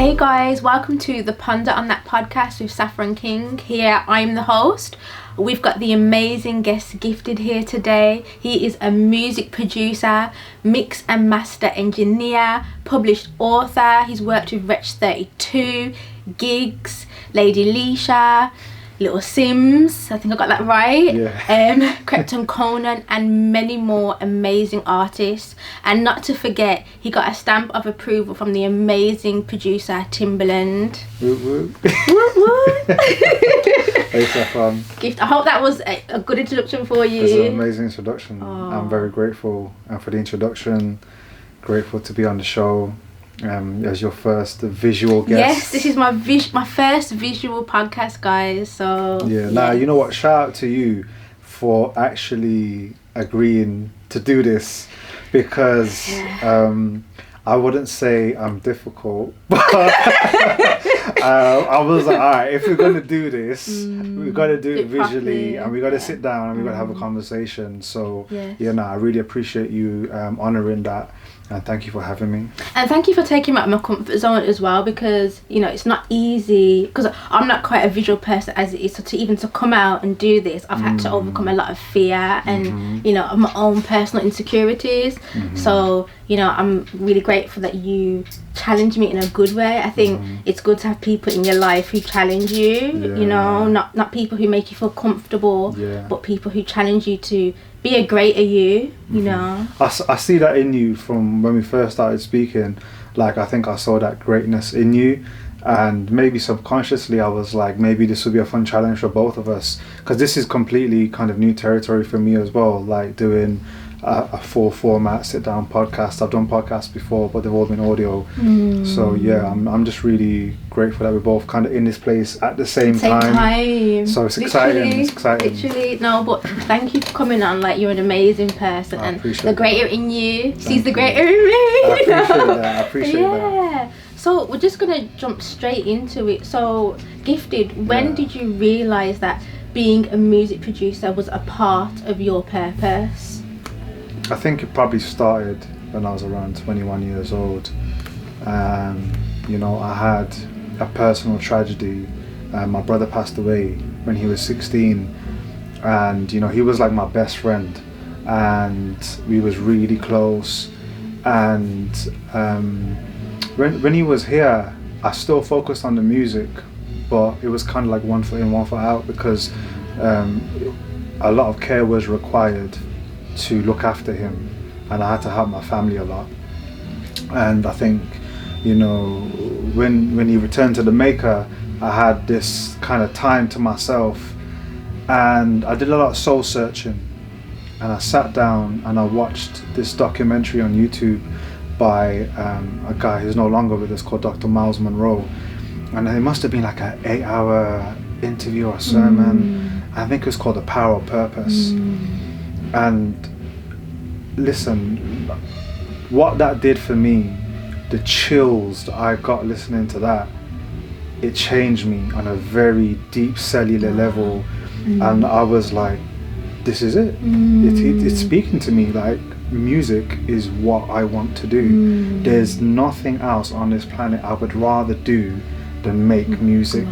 Hey guys, welcome to the Ponder on That podcast with Saffron King. Here, I'm the host. We've got the amazing guest gifted here today. He is a music producer, mix and master engineer, published author. He's worked with Wretch 32, Gigs, Lady Leshurr, Little Simz, I think I got that right. Yeah. Krept Konan, and many more amazing artists. And not to forget, he got a stamp of approval from the amazing producer Timbaland. Woot woot. Woot woot. Hey Saffron. Gift. I hope that was a good introduction for you. It's an amazing introduction. Oh. I'm very grateful for the introduction. Grateful to be on the show as your first visual guest. Yes, this is my first visual podcast, guys. So yeah. Now you know what? Shout out to you for actually agreeing to do this, because I wouldn't say I'm difficult, but I was like, all right, if we're going to do this, we've got to do it visually properly, and we've got to sit down and we've got to have a conversation. So, I really appreciate you honouring that. And thank you for having me. And thank you for taking me out of my comfort zone as well, because, you know, it's not easy, because I'm not quite a visual person as it is. So to come out and do this, I've had to overcome a lot of fear and, you know, of my own personal insecurities. So, you know, I'm really grateful that you challenge me in a good way. I think it's good to have people in your life who challenge you, you know, not people who make you feel comfortable, but people who challenge you to be a greater you, you know. I see that in you from when we first started speaking. Like, I think I saw that greatness in you, and maybe subconsciously I was like, maybe this would be a fun challenge for both of us, because this is completely kind of new territory for me as well, like doing a full format sit down podcast. I've done podcasts before, but they've all been audio. So yeah, I'm just really grateful that we're both kind of in this place at the same time. So it's exciting. Literally, no, but thank you for coming on. Like, you're an amazing person, and the greater in you sees the greater in me. I appreciate that. So we're just gonna jump straight into it. So, Gifted, when did you realise that being a music producer was a part of your purpose? I think it probably started when I was around 21 years old. You know, I had a personal tragedy. My brother passed away when he was 16, and you know, he was like my best friend, and we was really close. And when he was here, I still focused on the music, but it was kind of like one foot in, one foot out, because a lot of care was required to look after him, and I had to help my family a lot. And I think, you know, when he returned to the Maker, I had this kind of time to myself, and I did a lot of soul searching, and I sat down and I watched this documentary on YouTube by a guy who's no longer with us, called Dr. Miles Monroe, and it must have been like an 8-hour interview or sermon. I think it was called The Power of Purpose. And listen, what that did for me, the chills that I got listening to that, it changed me on a very deep cellular level. And I was like, this is it. It's speaking to me. Like, music is what I want to do. There's nothing else on this planet I would rather do than make music.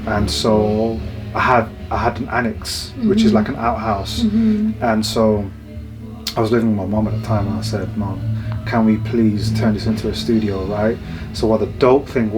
And so I had an annex, which is like an outhouse. And so I was living with my mom at the time, and I said, Mom, can we please turn this into a studio, right? So what the dope thing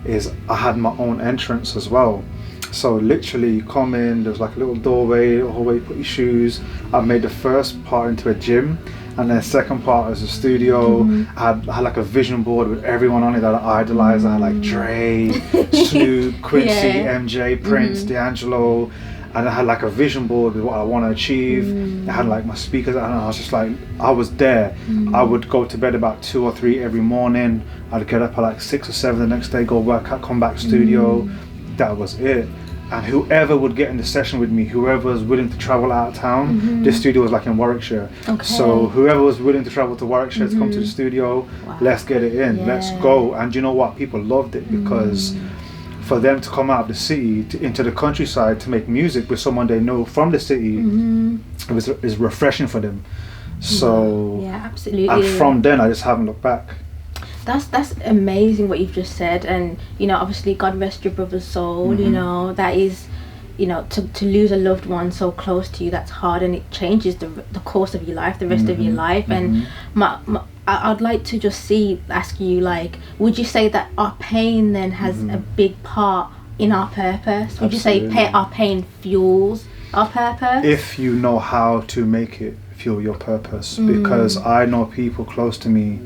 is I had my own entrance as well. So literally, you come in, there's like a little doorway, a hallway, you put your shoes. I made the first part into a gym, and then the second part was a studio. I had like a vision board with everyone on it that I idolized. I had like Dre, Snoop, Quincy, MJ, Prince, D'Angelo. And I had like a vision board with what I want to achieve. I had like my speakers, and I was just like, I was there. I would go to bed about 2 or 3 every morning. I'd get up at like 6 or 7 the next day, go work out, come back studio. That was it. And whoever would get in the session with me, whoever was willing to travel out of town, this studio was like in Warwickshire. So whoever was willing to travel to Warwickshire to come to the studio, let's get it in, let's go. And you know what? People loved it, because for them to come out of the city into the countryside to make music with someone they know from the city, it was refreshing for them. So yeah, absolutely. And from then I just haven't looked back. That's amazing what you've just said. And you know, obviously, God rest your brother's soul. You know, that is, you know, to lose a loved one so close to you, that's hard, and it changes the course of your life, the rest of your life. And I'd like to just ask you, like, would you say that our pain then has a big part in our purpose? Would Absolutely. you say our pain fuels our purpose? If you know how to make it fuel your purpose, because I know people close to me,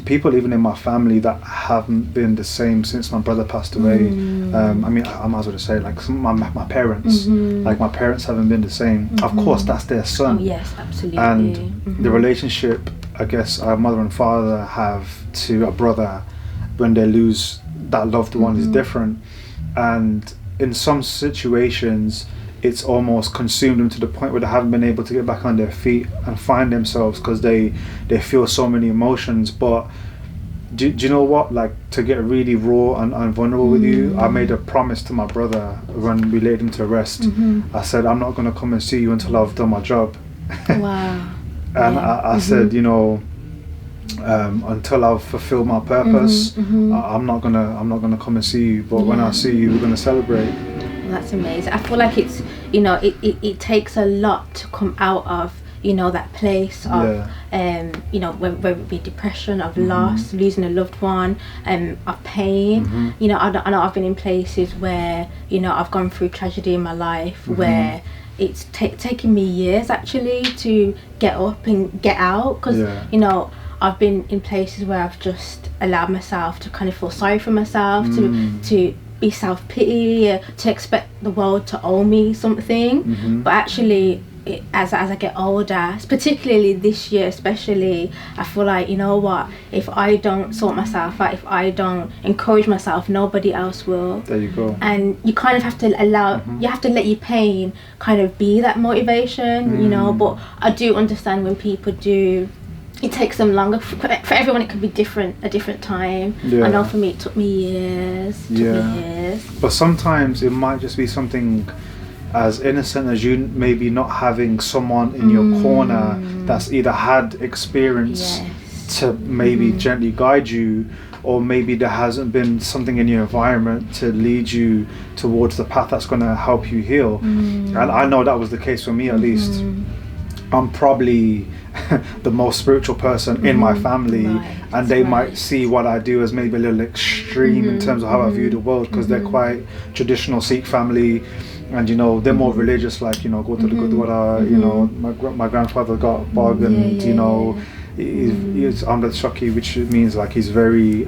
people even in my family that haven't been the same since my brother passed away. I mean, I might as well just say, like, my parents, like my parents haven't been the same. Of course, that's their son. Oh, yes, absolutely. And the relationship, I guess, our mother and father have to a brother when they lose that loved one is different. And in some situations, it's almost consumed them to the point where they haven't been able to get back on their feet and find themselves, because they feel so many emotions. But do you know what, like, to get really raw and vulnerable with you, I made a promise to my brother when we laid him to rest. I said, I'm not going to come and see you until I've done my job. Wow. And I said, you know, until I've fulfilled my purpose, I'm not gonna come and see you, but when I see you, we're gonna celebrate. That's amazing. I feel like it's, you know, it takes a lot to come out of, you know, that place of you know, whether it be depression, of loss, losing a loved one, of pain. You know, I know I've been in places where, you know, I've gone through tragedy in my life where it's taken me years actually to get up and get out, because you know, I've been in places where I've just allowed myself to kind of feel sorry for myself, to be self-pity, to expect the world to owe me something. But actually, as I get older, particularly this year especially, I feel like, you know what, if I don't sort myself out, if I don't encourage myself, nobody else will. There you go. And you kind of have to allow, you have to let your pain kind of be that motivation, you know. But I do understand when people do, it takes them longer. For everyone it could be a different time. I know for me it took me years. But sometimes it might just be something as innocent as you maybe not having someone in your corner that's either had experience to maybe gently guide you, or maybe there hasn't been something in your environment to lead you towards the path that's going to help you heal. And I know that was the case for me, at least. I'm probably the most spiritual person in my family, and they might see what I do as maybe a little extreme in terms of how I view the world, because they're quite traditional Sikh family, and you know, they're more religious, like, you know, go to the Gurdwara, you know, my grandfather got bog, and you know, he's Amrit Shaki, which means like he's very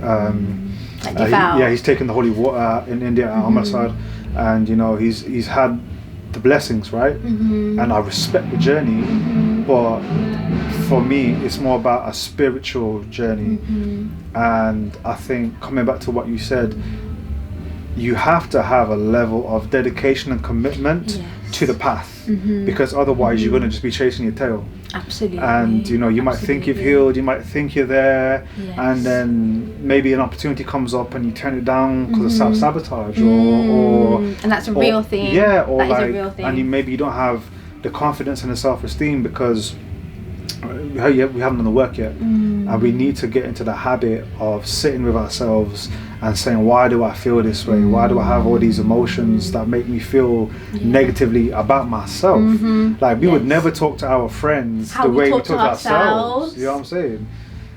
he's taken the holy water in India at Amritsar, and you know, he's had the blessings, right? And I respect the journey, but for me it's more about a spiritual journey. And I think, coming back to what you said, you have to have a level of dedication and commitment to the path, because otherwise you're going to just be chasing your tail. Absolutely. And you know, you might think you've healed, you might think you're there, and then maybe an opportunity comes up and you turn it down because of self-sabatage, or and that's a real thing. Yeah, or that like, is a real thing. and maybe you don't have the confidence and the self-esteem because we haven't done the work yet. And we need to get into the habit of sitting with ourselves and saying, why do I feel this way? Why do I have all these emotions that make me feel negatively about myself? Like, we would never talk to our friends the way we talk to ourselves. You know what I'm saying?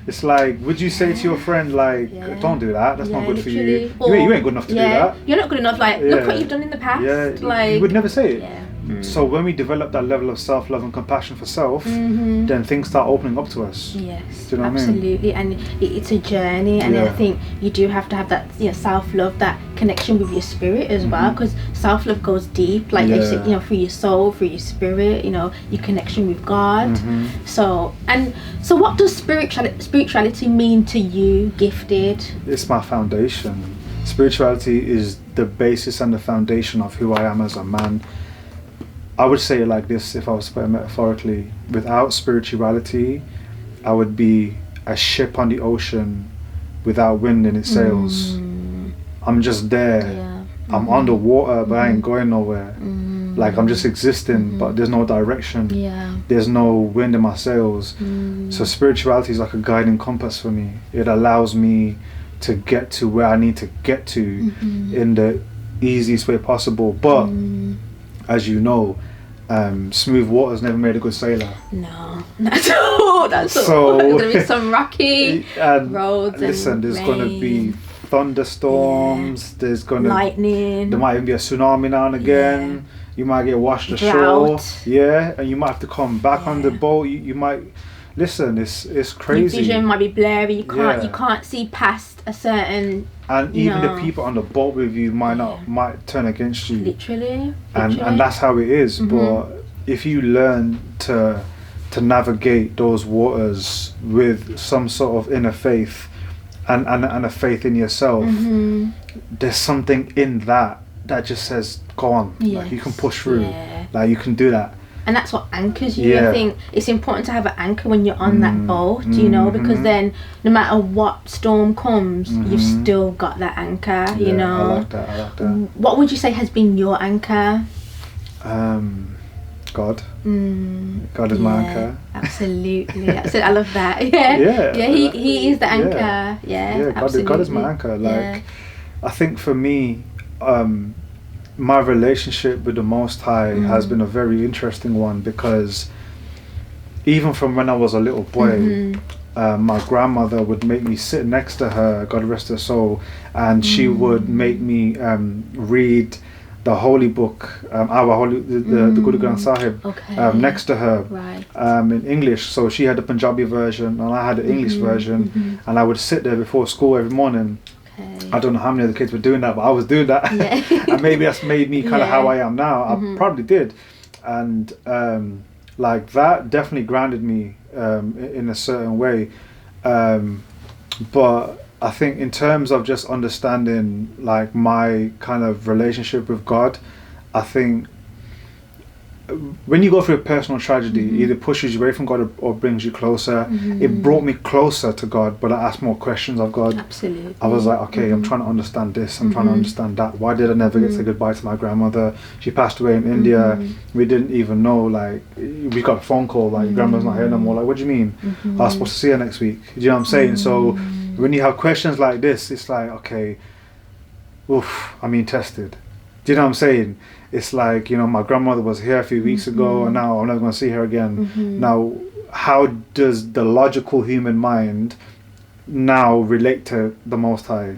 It's like, would you say to your friend, like, don't do that, that's not good for you. You ain't good enough to do that. You're not good enough, like, look what you've done in the past. Like, you would never say it. So when we develop that level of self-love and compassion for self, then things start opening up to us. Yes, do you know absolutely. What I mean? And it's a journey, and I think you do have to have that, you know, self-love, that connection with your spirit as well, because self-love goes deep, like you said, you know, through your soul, through your spirit, you know, your connection with God. So what does spirituality mean to you, Gifted? It's my foundation. Spirituality is the basis and the foundation of who I am as a man. I would say it like this, if I was to put it metaphorically: without spirituality, I would be a ship on the ocean without wind in its sails. I'm just there. I'm underwater, but I ain't going nowhere. Like I'm just existing, but there's no direction. There's no wind in my sails. So spirituality is like a guiding compass for me. It allows me to get to where I need to get to in the easiest way possible. But as you know, smooth water's never made a good sailor. No, that's all. That's all. There's gonna be some rocky roads. Listen, there's gonna be thunderstorms. There's gonna lightning. There might even be a tsunami now and again. You might get washed ashore. And you might have to come back on the boat. You might listen. It's crazy. Your vision might be blurry. You can't see past a certain. And even the people on the boat with you might turn against you. Literally. And that's how it is. But if you learn to navigate those waters with some sort of inner faith and a faith in yourself, there's something in that just says go on. Like you can push through. Like you can do that. And that's what anchors you. I think it's important to have an anchor when you're on that boat, you know, because then no matter what storm comes, you've still got that anchor, you know. I like that. What would you say has been your anchor? God. God is my anchor. Absolutely. I love that. He is the anchor. God is my anchor. Like I think for me, my relationship with the Most High has been a very interesting one, because even from when I was a little boy, my grandmother would make me sit next to her, God rest her soul, and she would make me read the holy book, the Guru Granth Sahib, next to her, in English. So she had the Punjabi version and I had the English version, and I would sit there before school every morning. I don't know how many of the kids were doing that, but I was doing that. And maybe that's made me kind of how I am now. I probably did. And like that definitely grounded me in a certain way. But I think in terms of just understanding like my kind of relationship with God, I think when you go through a personal tragedy, either pushes you away from God or brings you closer. It brought me closer to God, but I asked more questions of God. Absolutely. I was like, okay, I'm trying to understand this, I'm trying to understand that. Why did I never get to say goodbye to my grandmother? She passed away in India. We didn't even know, like, we got a phone call, like, grandma's not here no more. Like, what do you mean? I was supposed to see her next week. Do you know what I'm saying? So when you have questions like this, it's like, okay, I'm being tested. Do you know what I'm saying? It's like, you know, my grandmother was here a few weeks ago and now I'm never going to see her again. Now, how does the logical human mind now relate to the Most High?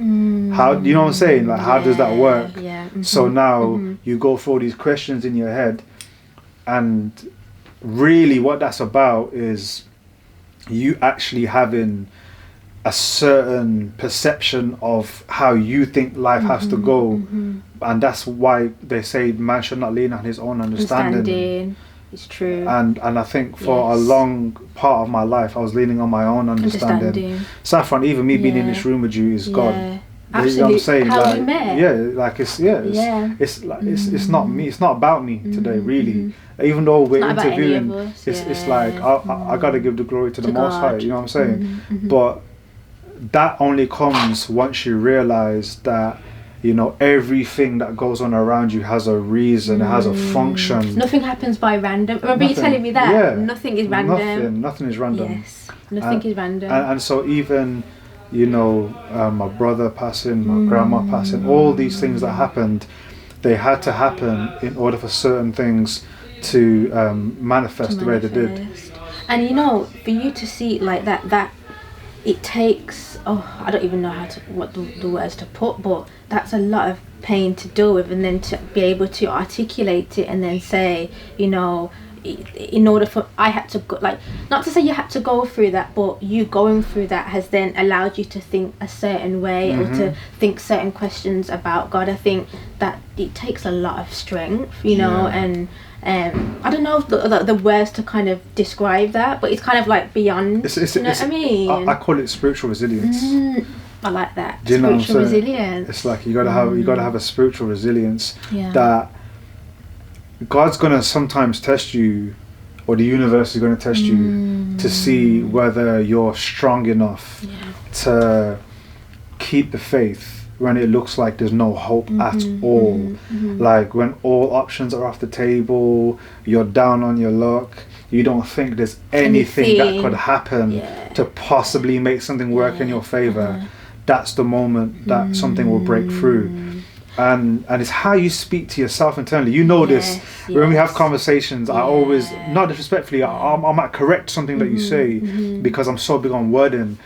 How, you know what I'm saying? Like, how does that work? So now you go through all these questions in your head, and really what that's about is you actually having a certain perception of how you think life has to go, and that's why they say man should not lean on his own understanding. It's true. And I think for a long part of my life I was leaning on my own understanding. Saffron, even me being in this room with you is God. Absolutely. You know what I'm saying? How like, we met. It's like it's not me. It's not about me today, really. Even though we're interviewing, it's like I got to give the glory to the Most High. You know what I'm saying? But that only comes once you realize that, you know, everything that goes on around you has a reason, it has a function. Nothing happens by random. Remember you telling me that? Yeah, nothing is random. Nothing is random. Yes, nothing is random. And so even, you know, my brother passing, my grandma passing, all these things that happened, they had to happen in order for certain things to manifest the way they did. And you know, for you to see it like that it takes, I don't even know what the words to put, but that's a lot of pain to deal with, and then to be able to articulate it and then say, you know, in order for I had to go, like, not to say you had to go through that, but you going through that has then allowed you to think a certain way or to think certain questions about God. I think that it takes a lot of strength, you know, and I don't know if the words to kind of describe that, but it's kind of like beyond. You know what I mean? I call it spiritual resilience. I like that. Do you know what I'm saying? Resilience. It's like you gotta have a spiritual resilience that God's gonna sometimes test you, or the universe is gonna test you to see whether you're strong enough to keep the faith when it looks like there's no hope at all. Like when all options are off the table, you're down on your luck, you don't think there's anything that could happen to possibly make something work in your favor. That's the moment that something will break through. And it's how you speak to yourself internally. You know this. When we have conversations, I always, not disrespectfully, I might correct something that you say because I'm so big on wording.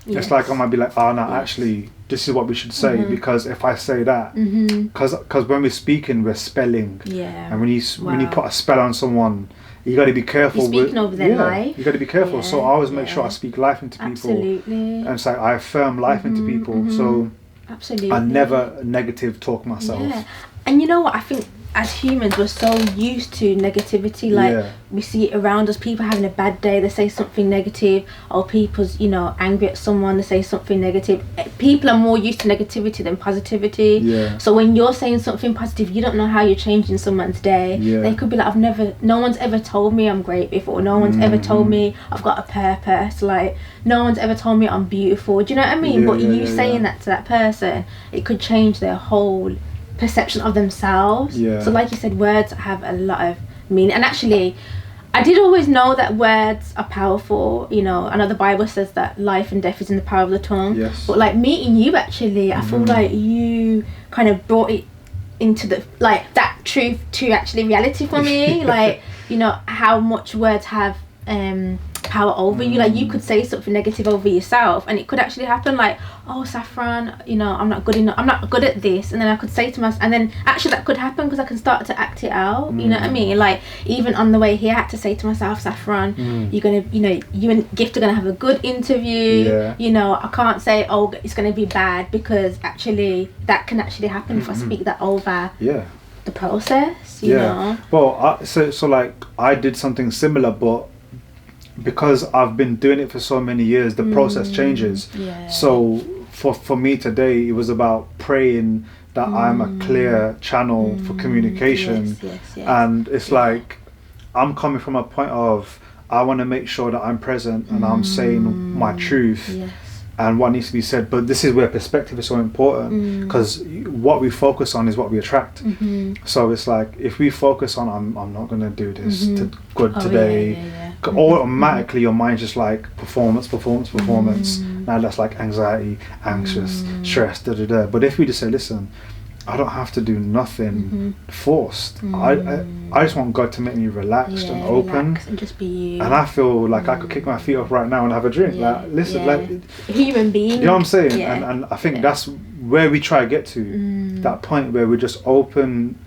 It's like I might be like, oh no, actually this is what we should say, because if I say that, because when we're speaking, we're spelling, and when you put a spell on someone, you got to be careful. You're speaking over their life. You got to be careful. So I always make sure I speak life into people. Absolutely. And it's like I affirm life into people. So absolutely, I never negative talk myself. And you know what, I think as humans we're so used to negativity, like we see it around us, people having a bad day, they say something negative, or people's, you know, angry at someone, they say something negative. People are more used to negativity than positivity. So when you're saying something positive, you don't know how you're changing someone's day. They could be like, no one's ever told me I'm great before, no one's ever told me I've got a purpose, like no one's ever told me I'm beautiful, do you know what I mean? But you saying that to that person, it could change their whole perception of themselves. So like you said, words have a lot of meaning. And actually I did always know that words are powerful, you know. I know the Bible says that life and death is in the power of the tongue, but like meeting you, actually I feel like you kind of brought it into the, like, that truth to actually reality for me. Like, you know, how much words have power over you. Like you could say something negative over yourself and it could actually happen, like, oh Saffron, you know, I'm not good enough, I'm not good at this, and then I could say to myself, and then actually that could happen because I can start to act it out. You know what I mean? Like even on the way here I had to say to myself, Saffron, you're gonna, you know, you and Gift are gonna have a good interview. You know, I can't say, oh, it's gonna be bad, because actually that can actually happen if I speak that over the process, you know. Well, so like I did something similar, but because I've been doing it for so many years, the process changes. So for me today, it was about praying that I'm a clear channel for communication. And it's like I'm coming from a point of, I want to make sure that I'm present and I'm saying my truth and what needs to be said. But this is where perspective is so important, because what we focus on is what we attract. So it's like, if we focus on I'm not going to do this good today, automatically your mind's just like performance. Now that's like anxiety, anxious, stress, But if we just say, listen, I don't have to do nothing forced. I just want God to make me relaxed and open, relax and just be you. And I feel like I could kick my feet up right now and have a drink. Like, listen, like human being. You know what I'm saying? And I think that's where we try to get to, that point where we're just open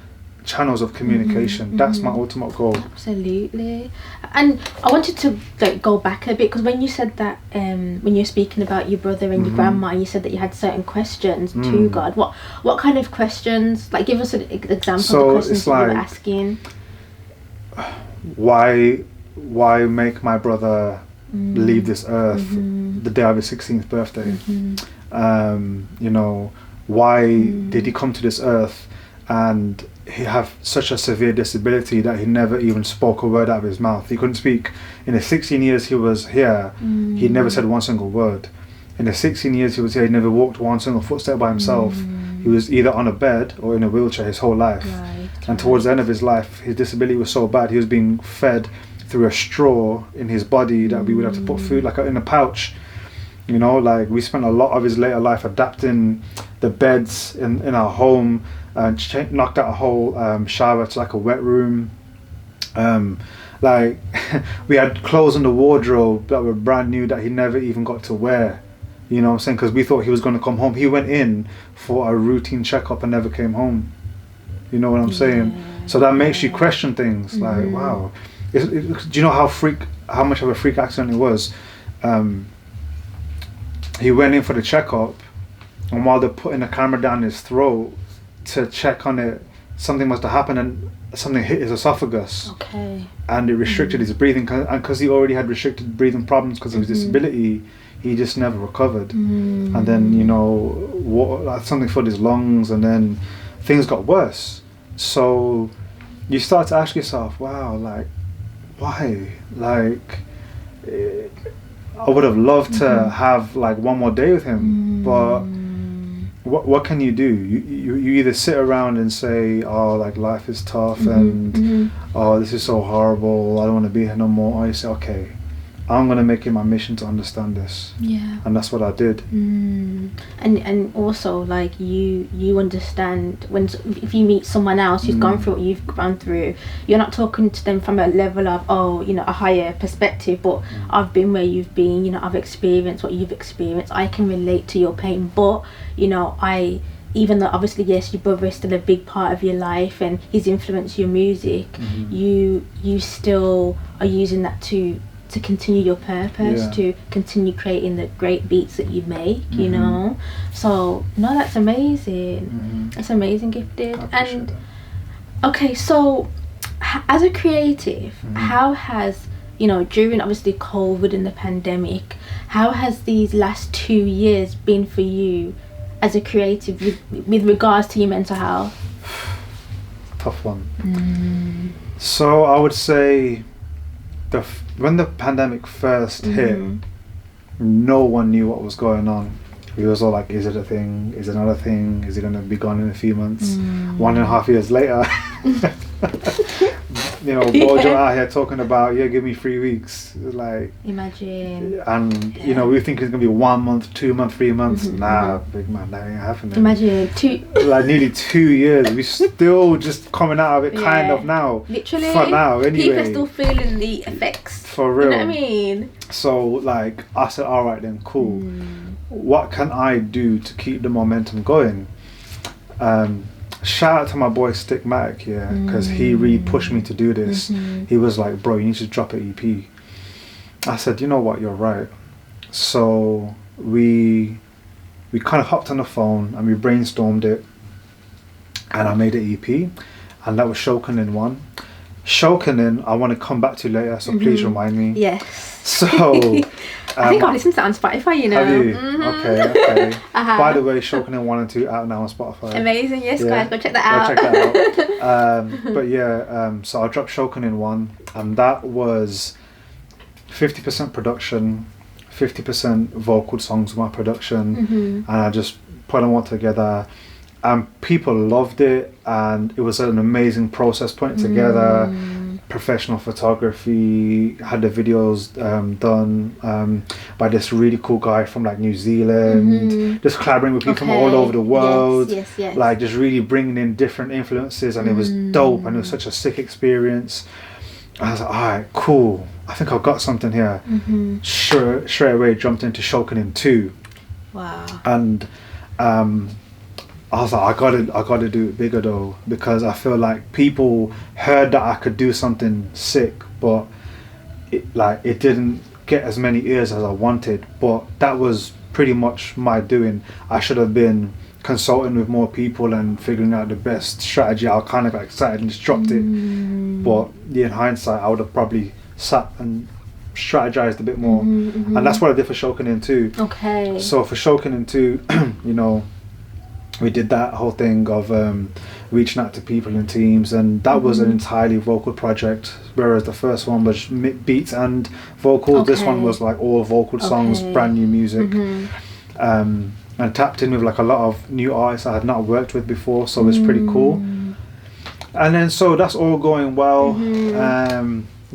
channels of communication. That's my ultimate goal. Absolutely. And I wanted to like go back a bit, because when you said that when you're speaking about your brother and your grandma, you said that you had certain questions to God. What kind of questions? Like, give us an example of the questions that you were asking. Why make my brother leave this earth the day of his 16th birthday? You know, why did he come to this earth and he have such a severe disability that he never even spoke a word out of his mouth? He couldn't speak. In the 16 years he was here, he never said one single word. In the 16 years he was here, he never walked one single footstep by himself. He was either on a bed or in a wheelchair his whole life. And towards the end of his life, his disability was so bad, he was being fed through a straw in his body that we would have to put food like in a pouch. You know, like we spent a lot of his later life adapting the beds in our home, and knocked out a whole shower to like a wet room. Like we had clothes in the wardrobe that were brand new that he never even got to wear. You know what I'm saying? Because we thought he was going to come home. He went in for a routine checkup and never came home. You know what I'm saying? So that makes you question things. Like, wow. Do you know how much of a freak accident it was? He went in for the checkup, and while they're putting the camera down his throat to check on it, something must have happened and something hit his esophagus. And it restricted his breathing, and because he already had restricted breathing problems because of his disability, he just never recovered. And then, you know, something filled his lungs, and then things got worse. So you start to ask yourself, wow, like, why? Like, I would have loved to have like one more day with him, but what can you do? You either sit around and say, oh, like life is tough and oh, this is so horrible, I don't want to be here no more. Or you say, okay, I'm gonna make it my mission to understand this. Yeah. And that's what I did. And also, like, you understand if you meet someone else who's gone through what you've gone through, you're not talking to them from a level of, oh, you know, a higher perspective, but I've been where you've been, you know, I've experienced what you've experienced, I can relate to your pain, but, you know, even though obviously, yes, your brother is still a big part of your life and he's influenced your music, you still are using that to continue your purpose, to continue creating the great beats that you make, you know. So no, that's amazing. That's amazing, Gifted. And okay, so as a creative, how has, you know, during obviously COVID and the pandemic, how has these last 2 years been for you as a creative with regards to your mental health? Tough one. So I would say when the pandemic first hit, no one knew what was going on. We was all like, is it a thing? Is it not a thing? Is it going to be gone in a few months? 1.5 years later, you know, Bojo out here talking about, give me 3 weeks. Like, imagine. And, you know, we think it's going to be 1 month, 2 months, 3 months. Nah, big man, that ain't happening. Imagine like nearly 2 years. We're still just coming out of it kind of now. Literally. For now, anyway. People are still feeling the effects. For real. You know what I mean? So, like, I said, all right then, cool. What can I do to keep the momentum going? Shout out to my boy Stikmatik, because he really pushed me to do this. He was like, bro, you need to drop an EP. I said, you know what, you're right. So we kind of hopped on the phone and we brainstormed it, and I made an EP, and that was Krept Konan 1. Krept Konan, I want to come back to later, so please remind me. Yes. So I think I've listened to that on Spotify, you know. Have you? Okay. By the way, Krept Konan 1 and 2 out now on Spotify. Amazing, yes, guys, go check that out. Go check that out. But yeah, so I dropped Krept Konan 1, and that was 50% production, 50% vocal songs with my production, and I just put them all together. And people loved it, and it was an amazing process putting it together. Professional photography, had the videos done by this really cool guy from like New Zealand, just collaborating with people from all over the world, yes. like just really bringing in different influences, and it was dope, and it was such a sick experience. I was like, alright, cool, I think I've got something here. Straight away jumped into Krept Konan 2. Wow. And I was like, I gotta do it bigger though, because I feel like people heard that I could do something sick, but it didn't get as many ears as I wanted. But that was pretty much my doing. I should have been consulting with more people and figuring out the best strategy. I kind of got excited and just dropped it. But in hindsight, I would have probably sat and strategized a bit more. And that's what I did for Krept Konan 2. Okay. So for Krept Konan 2, you know, we did that whole thing of reaching out to people in teams, and that was an entirely vocal project, whereas the first one was beats and vocals. This one was like all vocal songs, brand new music, and tapped in with like a lot of new artists I had not worked with before, so it's pretty cool. And then so that's all going well.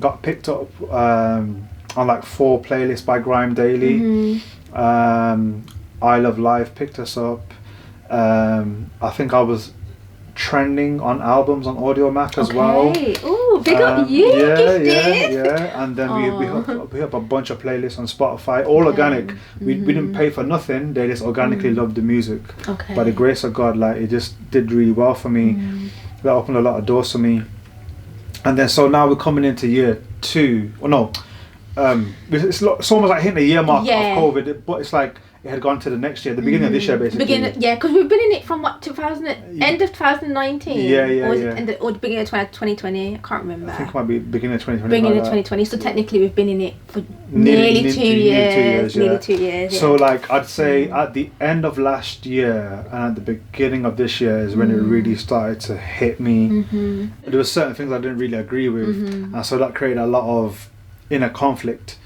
Got picked up on like 4 playlists by Grime Daily. I Love Life picked us up. I think I was trending on albums on Audio Mac as well. Ooh, big up you, Gifted. Yeah. And then we hit up a bunch of playlists on Spotify, all organic. We didn't pay for nothing. They just organically loved the music. By the grace of God, like, it just did really well for me. That opened a lot of doors for me. And then so now we're coming into year 2. Well, no, it's almost like hitting the year mark of COVID, but it's like it had gone to the next year, the beginning of this year, basically. Because we've been in it from what, end of 2019? Or the beginning of 2020, I can't remember. I think it might be beginning of 2020. Beginning of 2020, so technically we've been in it for nearly 2 years. Nearly 2 years, So like, I'd say at the end of last year and at the beginning of this year is when it really started to hit me. There were certain things I didn't really agree with, and so that created a lot of inner conflict.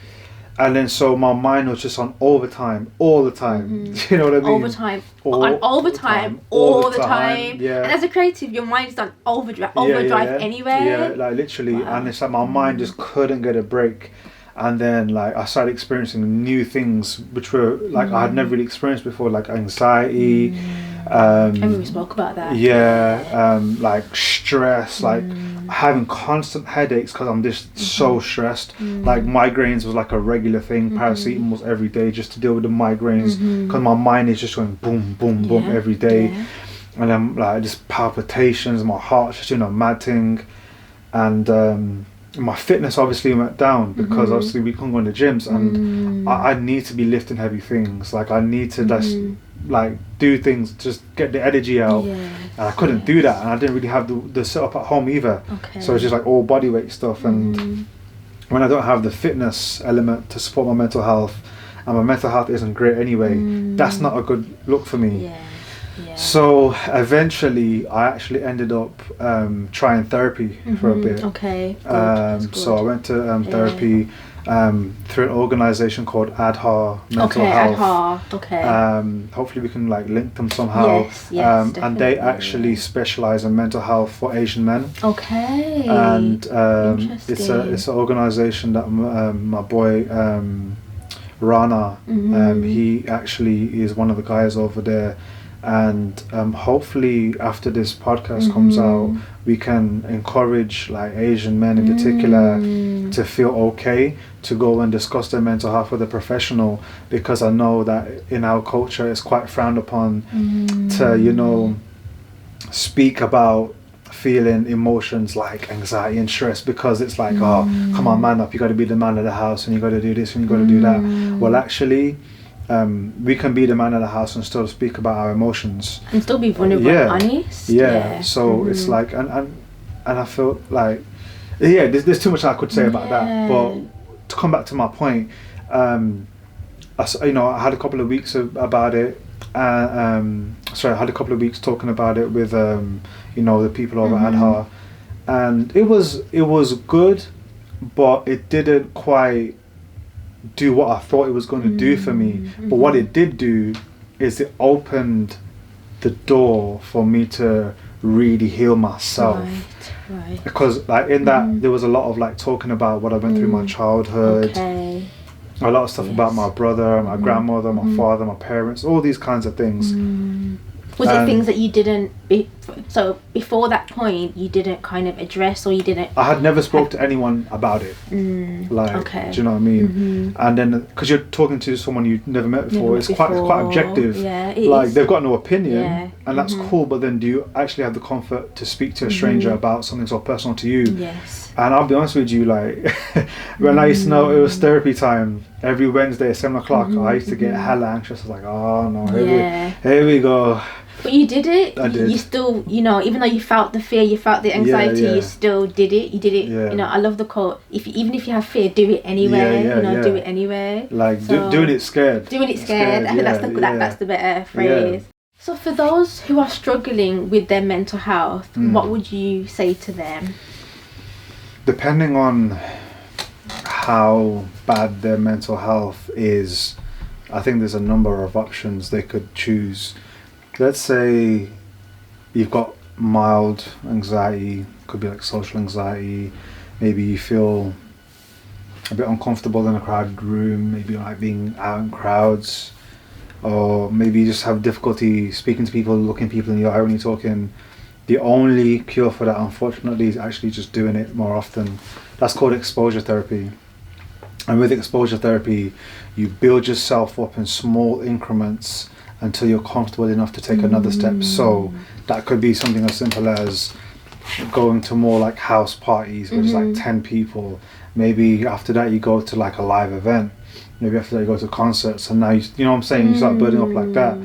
And then so my mind was just on overtime all the time. You know what I mean? Overtime, all the time. Yeah. And as a creative, your mind's on overdrive anyway. Yeah, like literally. Wow. And it's like my mind just couldn't get a break. And then like I started experiencing new things which were like I had never really experienced before, like anxiety. And we spoke about that. Yeah, like stress, like having constant headaches because I'm just so stressed. Like migraines was like a regular thing. Paracetamol every day just to deal with the migraines because my mind is just going boom, boom, boom every day. Yeah. And then like just palpitations, my heart's just doing a mad thing, and my fitness obviously went down because obviously we couldn't go in the gyms, and I need to be lifting heavy things. Like I need to just like do things, just get the energy out. And I couldn't do that, and I didn't really have the setup at home either. So it's just like all body weight stuff, and when I don't have the fitness element to support my mental health, and my mental health isn't great anyway, that's not a good look for me. So eventually I actually ended up trying therapy for a bit. So I went to therapy through an organisation called ADHA Mental Health. Hopefully we can like link them somehow. And they actually specialise in mental health for Asian men. And it's an organisation that my boy Rana, he actually is one of the guys over there. And hopefully after this podcast comes out, we can encourage like Asian men in particular to feel okay to go and discuss their mental health with a professional, because I know that in our culture it's quite frowned upon to, you know, speak about feeling emotions like anxiety and stress, because it's like, oh, come on, man up, you got to be the man of the house and you got to do this and you got to do that. Well, actually, we can be the man of the house and still speak about our emotions and still be vulnerable and honest. So it's like, and I feel like there's too much I could say about that, but to come back to my point, I had a couple of weeks about it, I had a couple of weeks talking about it with the people over ADHA, and it was good, but it didn't quite do what I thought it was going to do for me. But what it did do is it opened the door for me to really heal myself. Right. Because like in that there was a lot of like talking about what I went through in my childhood. A lot of stuff about my brother, my grandmother, my father, my parents, all these kinds of things. Was it things that you didn't so before that point you didn't kind of address, or you didn't? I had never spoke to anyone about it. Do you know what I mean? And then because you're talking to someone you've never met before, it's quite objective. Like they've got no opinion, and that's cool. But then do you actually have the comfort to speak to a stranger about something so personal to you? And I'll be honest with you, like when I used to know it was therapy time every Wednesday at 7 o'clock, I used to get hella anxious. I was like, oh no, here we go. But you did it. I did. You still, even though you felt the fear, you felt the anxiety, you still did it. You did it. I love the quote. Even if you have fear, do it anyway. Do it anyway. Like doing it scared. Doing it scared. I think that's the better phrase. So for those who are struggling with their mental health, what would you say to them? Depending on how bad their mental health is, I think there's a number of options they could choose. Let's say you've got mild anxiety, could be like social anxiety, maybe you feel a bit uncomfortable in a crowded room, maybe you like being out in crowds, or maybe you just have difficulty speaking to people, looking people in the eye when you're talking. The only cure for that, unfortunately, is actually just doing it more often. That's called exposure therapy. And with exposure therapy, you build yourself up in small increments until you're comfortable enough to take another step. So that could be something as simple as going to more like house parties where there's like 10 people. Maybe after that you go to like a live event. Maybe after that you go to concerts, and now you know what I'm saying, you start building up like that.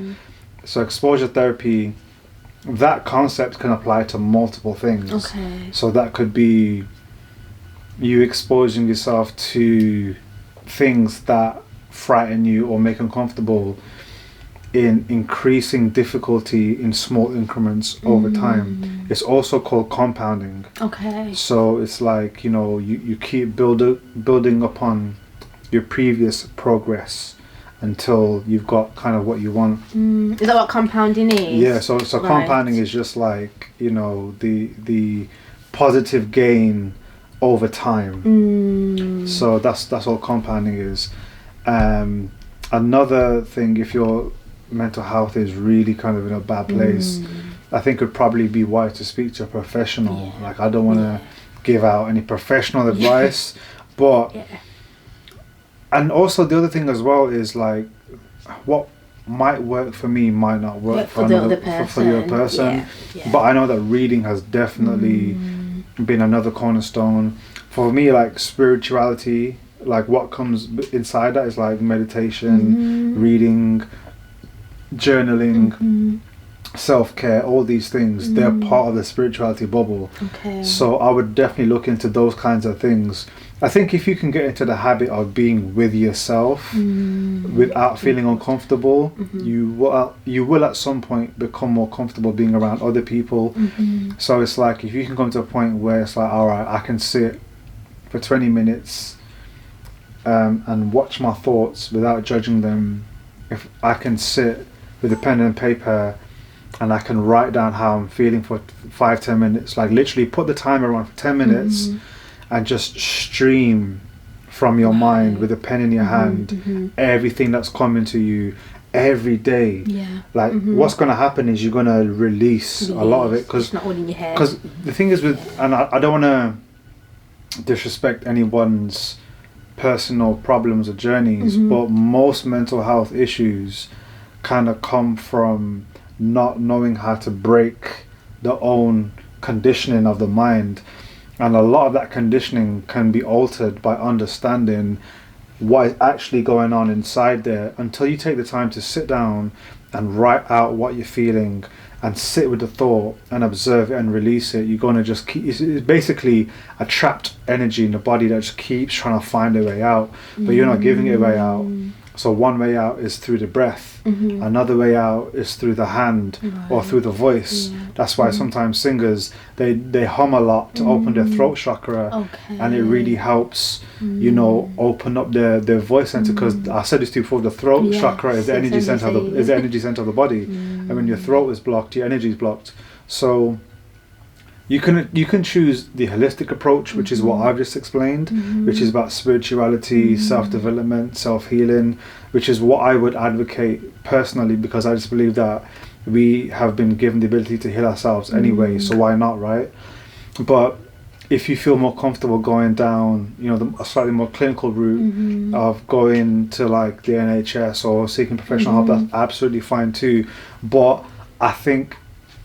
So exposure therapy, that concept can apply to multiple things. So that could be you exposing yourself to things that frighten you or make uncomfortable in increasing difficulty in small increments over time. It's also called compounding. So it's like, you keep building upon your previous progress until you've got kind of what you want. Is that what compounding is? Yeah, so compounding is just like, you know, the positive gain over time. So that's all compounding is. Another thing, if your mental health is really kind of in a bad place, I think it would probably be wise to speak to a professional. Like, I don't want to give out any professional advice, but and also the other thing as well is like, what might work for me might not work for the other person. For the other person. But I know that reading has definitely been another cornerstone for me. Like spirituality, like what comes inside that is like meditation, reading, journaling, self-care, all these things, they're part of the spirituality bubble. So I would definitely look into those kinds of things. I think if you can get into the habit of being with yourself without feeling uncomfortable, you will at some point become more comfortable being around other people. So it's like, if you can come to a point where it's like, all right, I can sit for 20 minutes and watch my thoughts without judging them. If I can sit with a pen and paper and I can write down how I'm feeling for 5-10 minutes, like literally put the timer on for 10 minutes and just stream from your mind with a pen in your hand everything that's coming to you every day. Like what's going to happen is you're going to release a lot of it, because it's not all in your head. Because the thing is with, and I don't want to disrespect anyone's personal problems or journeys, but most mental health issues kind of come from not knowing how to break the own conditioning of the mind. And a lot of that conditioning can be altered by understanding what is actually going on inside there. Until you take the time to sit down and write out what you're feeling and sit with the thought and observe it and release it, you're going to just keep, it's basically a trapped energy in the body that just keeps trying to find a way out, but you're not giving it a way out. So one way out is through the breath, another way out is through the hand or through the voice. That's why sometimes singers, they hum a lot to open their throat chakra, and it really helps, you know, open up their voice center, because I said this to you before, the throat chakra is the energy center of the body, and when your throat is blocked, your energy is blocked. So you can choose the holistic approach, which is what I've just explained, which is about spirituality, self-development, self-healing, which is what I would advocate personally, because I just believe that we have been given the ability to heal ourselves anyway, so why not, right? But if you feel more comfortable going down, you know, a slightly more clinical route of going to like the NHS or seeking professional help, that's absolutely fine too. But I think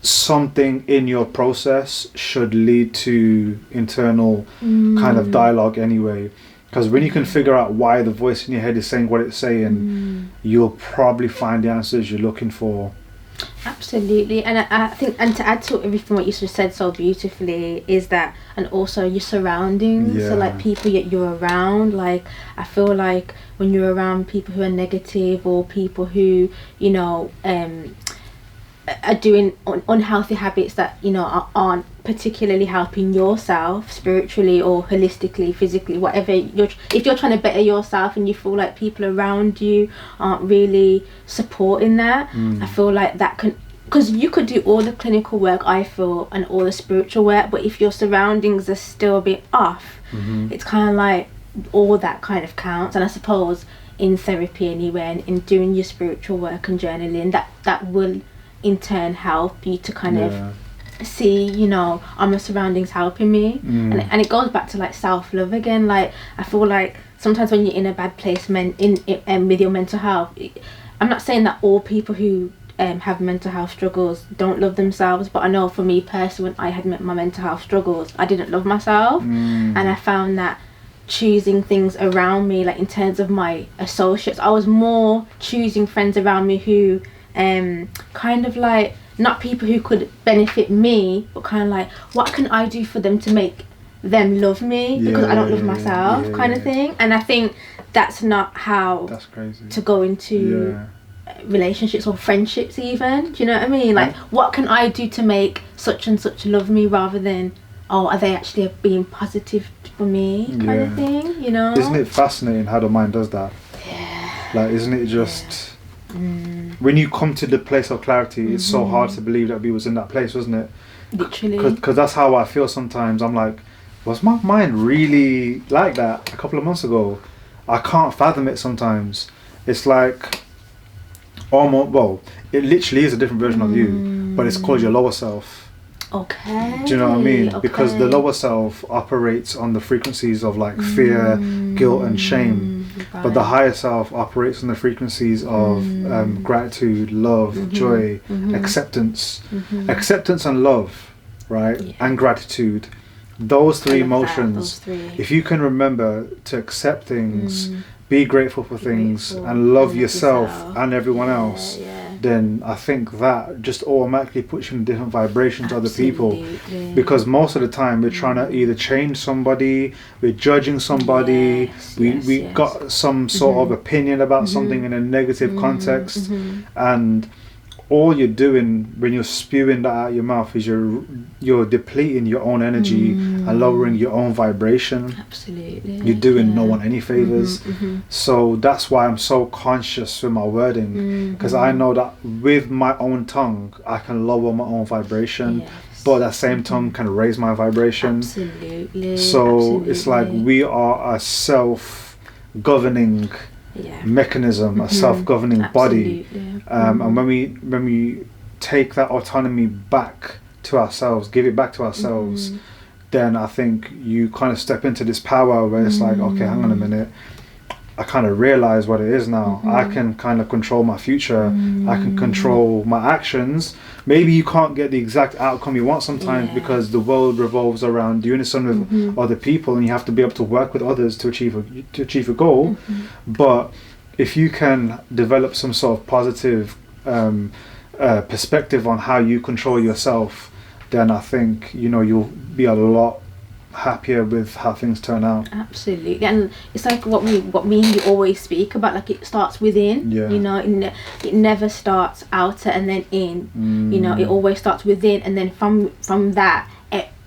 something in your process should lead to internal kind of dialogue anyway, because when you can figure out why the voice in your head is saying what it's saying, you'll probably find the answers you're looking for. Absolutely. And I think, and to add to everything what you just said so beautifully, is that, and also your surroundings, so like people you're around. Like I feel like when you're around people who are negative, or people who, you know, are doing unhealthy habits that, you know, aren't particularly helping yourself spiritually or holistically, physically, whatever, if you're trying to better yourself and you feel like people around you aren't really supporting that, I feel like that can, because you could do all the clinical work, I feel, and all the spiritual work, but if your surroundings are still a bit off, it's kind of like all that kind of counts. And I suppose in therapy anyway, and in doing your spiritual work and journaling, that will in turn help you to kind of see, you know, are my surroundings helping me? And it goes back to like self-love again. Like I feel like sometimes when you're in a bad place with your mental health, I'm not saying that all people who have mental health struggles don't love themselves, but I know for me personally, when I had my mental health struggles, I didn't love myself, and I found that choosing things around me, like in terms of my associates, I was more choosing friends around me who kind of like, not people who could benefit me, but kind of like, what can I do for them to make them love me, because I don't love myself, kind of thing. And I think that's not how to go into relationships or friendships even. Do you know what I mean? Like, what can I do to make such and such love me, rather than, oh, are they actually being positive for me kind of thing, you know. Isn't it fascinating how the mind does that? Yeah. Like, isn't it just when you come to the place of clarity, it's so hard to believe that we was in that place, wasn't it? Literally. Because that's how I feel sometimes. I'm like, was my mind really like that a couple of months ago? I can't fathom it sometimes. It's like almost, well, it literally is a different version of you, but it's called your lower self. Okay. Do you know what I mean? Okay. Because the lower self operates on the frequencies of like fear, guilt and shame. Right. But the higher self operates on the frequencies of gratitude, love, joy, acceptance. Acceptance and love, right? Yeah. And gratitude. Those three emotions, those three. if you can remember to accept things, be grateful for things, and love yourself and everyone else, then I think that just automatically puts you in different vibrations to other people. Because most of the time we're trying to either change somebody, we're judging somebody, we got some sort of opinion about something in a negative context, and all you're doing when you're spewing that out your mouth is you're depleting your own energy and lowering your own vibration. Absolutely. You're doing no one any favors. So that's why I'm so conscious with my wording, because I know that with my own tongue I can lower my own vibration, but that same tongue can raise my vibration. Absolutely. So it's like we are a self-governing mechanism, a self-governing body, and when we take that autonomy back to ourselves, give it back to ourselves, then I think you kind of step into this power where it's like, okay, hang on a minute, I kind of realize what it is now. I can kind of control my future. I can control my actions. Maybe you can't get the exact outcome you want sometimes because the world revolves around unison with other people, and you have to be able to work with others to achieve a goal. But if you can develop some sort of positive perspective on how you control yourself, then I think you'll be a lot happier with how things turn out. Absolutely. And it's like what me and you always speak about, like it starts within. It never starts outer and then in. It always starts within, and then from that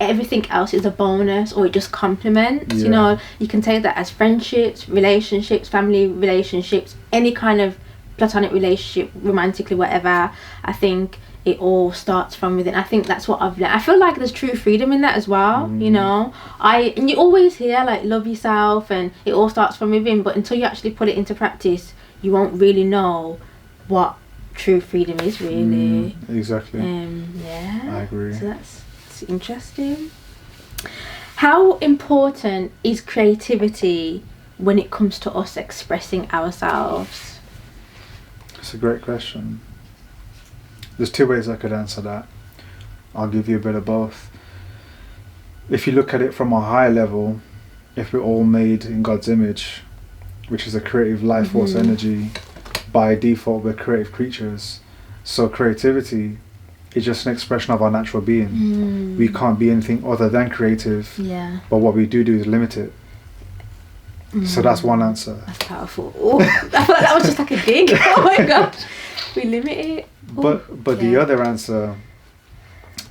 everything else is a bonus, or it just complements. You can take that as friendships, relationships, family relationships, any kind of platonic relationship, romantically, whatever. I think it all starts from within. I think that's what I've learned. I feel like there's true freedom in that as well. And you always hear like love yourself and it all starts from within, but until you actually put it into practice, you won't really know what true freedom is really. Exactly. I agree. So that's interesting. How important is creativity when it comes to us expressing ourselves? It's a great question. There's two ways I could answer that. I'll give you a bit of both. If you look at it from a high level, if we're all made in God's image, which is a creative life force energy, by default we're creative creatures. So creativity is just an expression of our natural being. We can't be anything other than creative, but what we do is limit it. So that's one answer. That's powerful. Oh, I thought that was just like a dig. Oh my gosh. We limit it. But the other answer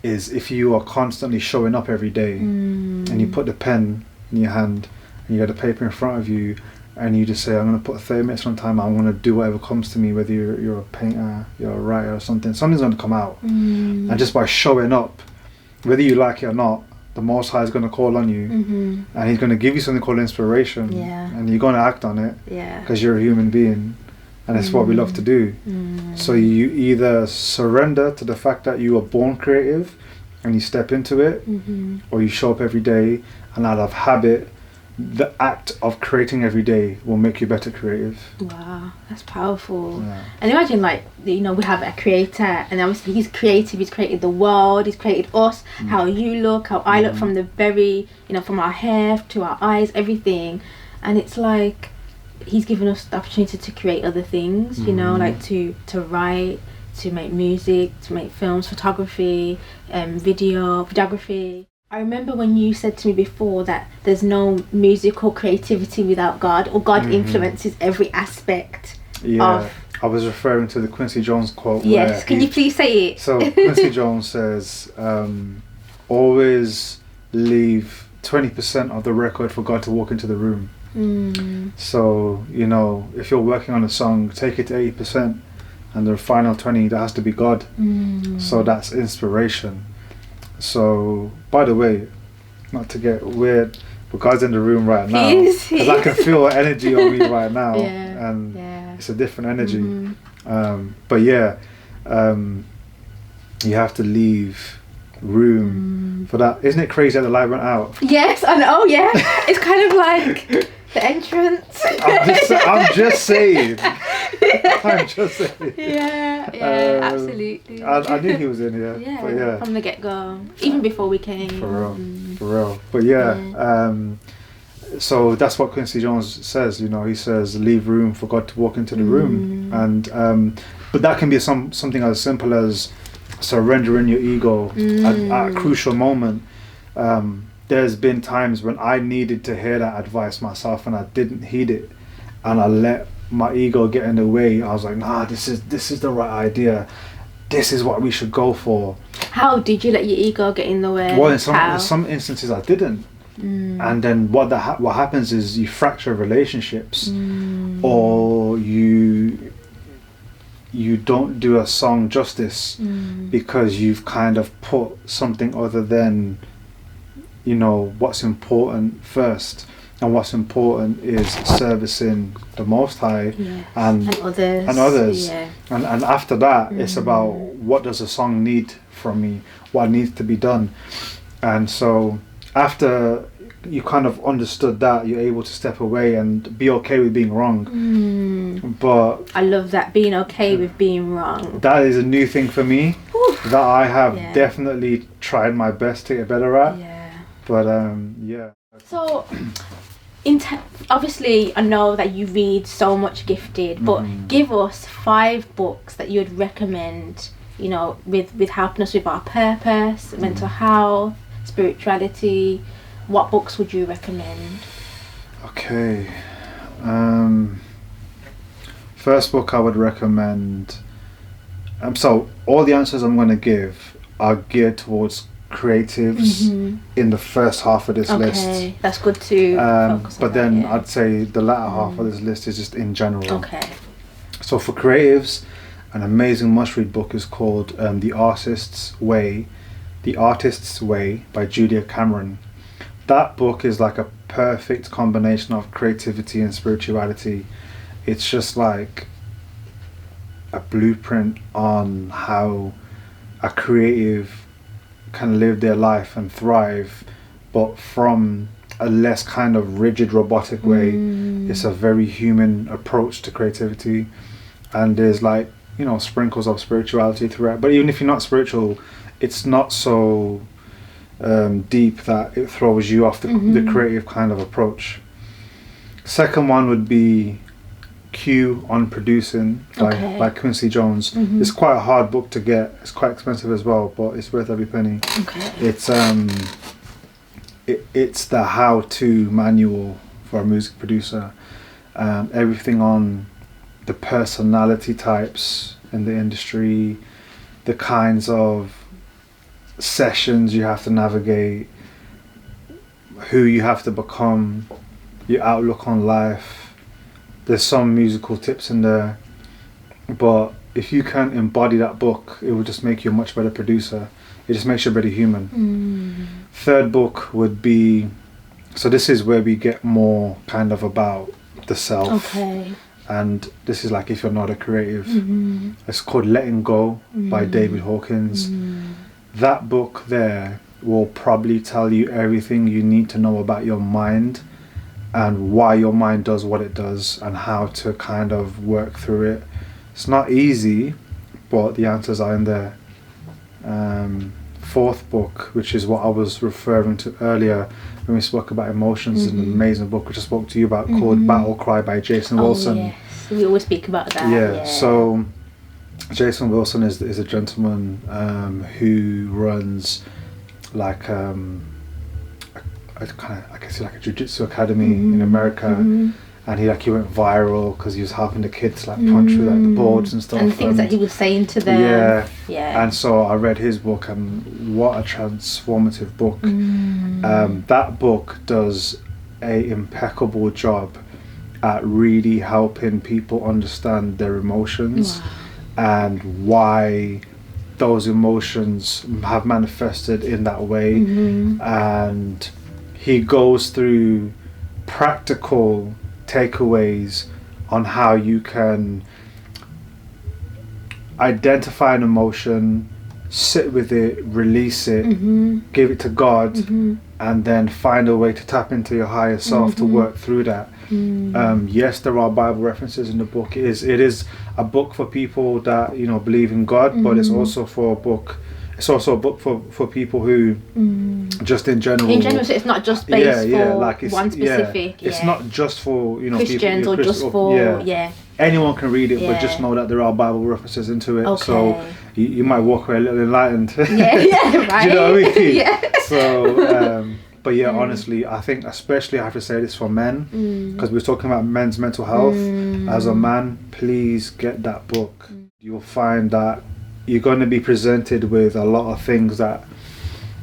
is if you are constantly showing up every day and you put the pen in your hand and you got the paper in front of you and you just say, I'm going to put 30 minutes on time, I'm going to do whatever comes to me, whether you're a painter, you're a writer or something's going to come out. And just by showing up, whether you like it or not, the Most High is going to call on you and he's going to give you something called inspiration, and you're going to act on it because you're a human being. And it's what we love to do. So you either surrender to the fact that you are born creative and you step into it, or you show up every day, and out of habit, the act of creating every day will make you better creative. Wow, that's powerful. And imagine we have a creator, and obviously he's creative, he's created the world, he's created us, how you look, how I look, from the very, from our hair to our eyes, everything. And it's like he's given us the opportunity to create other things, like to write, to make music, to make films, photography, videography. I remember when you said to me before that there's no musical creativity without God, or God influences every aspect of... I was referring to the Quincy Jones quote. Yes, can you please say it? So Quincy Jones says, always leave 20% of the record for God to walk into the room. So, you know, if you're working on a song, take it to 80%, and the final 20, that has to be God. So that's inspiration. So, by the way, not to get weird, but God's in the room right now, because I can feel energy on me right now, and it's a different energy. But yeah, you have to leave room for that. Isn't it crazy that the light went out? Yes, I know. Yeah, it's kind of like the entrance. I'm just saying. I'm just saying. Yeah, absolutely. I knew he was in here. Yeah, but yeah, from the get-go, even before we came. For real. But yeah, so that's what Quincy Jones says. You know, he says, leave room for God to walk into the room, and but that can be something as simple as surrendering your ego at a crucial moment. There's been times when I needed to hear that advice myself and I didn't heed it, and I let my ego get in the way. I was like, nah, this is the right idea. This is what we should go for. How did you let your ego get in the way? Well, in some instances I didn't. And then what happens is you fracture relationships, or you don't do a song justice because you've kind of put something other than, you know, what's important first. And what's important is servicing the Most High and others. Yeah. And after that, it's about what does a song need from me, what needs to be done. And so after you kind of understood that, you're able to step away and be okay with being wrong. But I love that, being okay with being wrong. That is a new thing for me. That I have definitely tried my best to get better at. But so obviously I know that you read so much Gifted, but give us 5 books that you'd recommend, you know, with helping us with our purpose, mental health, spirituality. What books would you recommend? Okay, first book I would recommend, so all the answers I'm going to give are geared towards creatives in the first half of this list. Okay, that's good to focus on. But then I'd say the latter half of this list is just in general. Okay. So for creatives, an amazing must-read book is called The Artist's Way by Julia Cameron. That book is like a perfect combination of creativity and spirituality. It's just like a blueprint on how a creative can live their life and thrive, but from a less kind of rigid robotic way. It's a very human approach to creativity, and there's, like, you know, sprinkles of spirituality throughout. But even if you're not spiritual, it's not so deep that it throws you off the creative kind of approach. Second one would be Q on Producing by Quincy Jones. It's quite a hard book to get. It's quite expensive as well, but it's worth every penny. It's it's the how-to manual for a music producer. Everything on the personality types in the industry, the kinds of sessions you have to navigate, who you have to become, your outlook on life. There's some musical tips in there, but if you can embody that book, it will just make you a much better producer. It just makes you a better human. Third book would be, so this is where we get more kind of about the self. And this is like if you're not a creative. It's called Letting Go by David Hawkins. That book there will probably tell you everything you need to know about your mind and why your mind does what it does and how to kind of work through it. It's not easy, but the answers are in there. Fourth book, which is what I was referring to earlier when we spoke about emotions, is an amazing book which I spoke to you about called Battle Cry by Jason Wilson. Yes, we always speak about that. Yeah. So Jason Wilson is a gentleman who runs like I guess like a jiu-jitsu academy in America, and he went viral because he was helping the kids like punch through like the boards and stuff, and things that he was saying to them. Yeah. And so I read his book, and what a transformative book. That book does a impeccable job at really helping people understand their emotions and why those emotions have manifested in that way. And he goes through practical takeaways on how you can identify an emotion, sit with it, release it, give it to God, and then find a way to tap into your higher self to work through that. Yes, there are Bible references in the book. It is a book for people that, you know, believe in God, but it's also a book for people who just in general. In general, so it's not just based for one specific. It's not just for, you know, Christians or just for anyone can read it, but just know that there are Bible references into it. Okay. So you might walk away a little enlightened. Right. Do you know what I mean? Yeah. So, but yeah, honestly, I think especially I have to say this for men, because we're talking about men's mental health. As a man, please get that book. You'll find that you're going to be presented with a lot of things that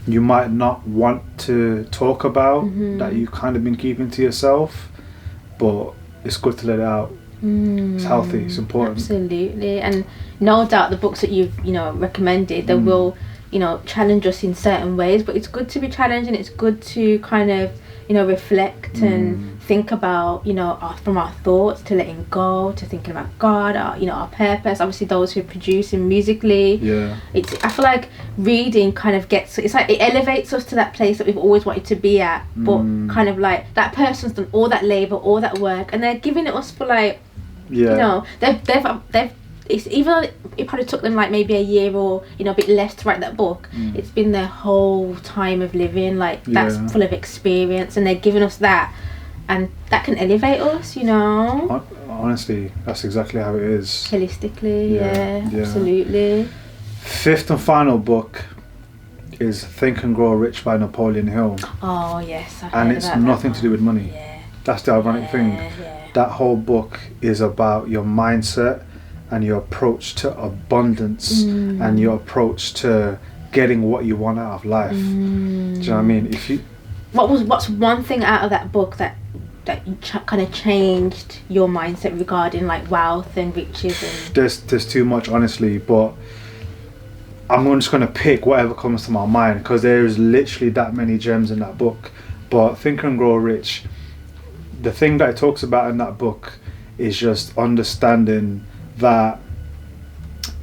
you might not want to talk about, that you kind of been keeping to yourself, but it's good to let it out. It's healthy, it's important. Absolutely. And no doubt the books that you've, you know, recommended, they will, you know, challenge us in certain ways, but it's good to be challenged, and it's good to kind of, you know, reflect and think about, you know, from our thoughts to letting go to thinking about God, our purpose. Obviously those who are producing musically, I feel like reading kind of it's like it elevates us to that place that we've always wanted to be at, but kind of like that person's done all that labor, all that work, and they're giving it us for like, you know, they've it's, even though it probably took them like maybe a year or, you know, a bit less to write that book, it's been their whole time of living, like that's full of experience, and they're giving us that, and that can elevate us, you know. Honestly, that's exactly how it is. Holistically, absolutely. Fifth and final book is Think and Grow Rich by Napoleon Hill. Oh yes, and it's nothing to do with money. That's the ironic thing. That whole book is about your mindset and your approach to abundance and your approach to getting what you want out of life. Do you know what I mean? What's one thing out of that book that kind of changed your mindset regarding like wealth and riches? And there's too much, honestly, but I'm just gonna pick whatever comes to my mind, because there's literally that many gems in that book. But Think and Grow Rich, the thing that it talks about in that book is just understanding that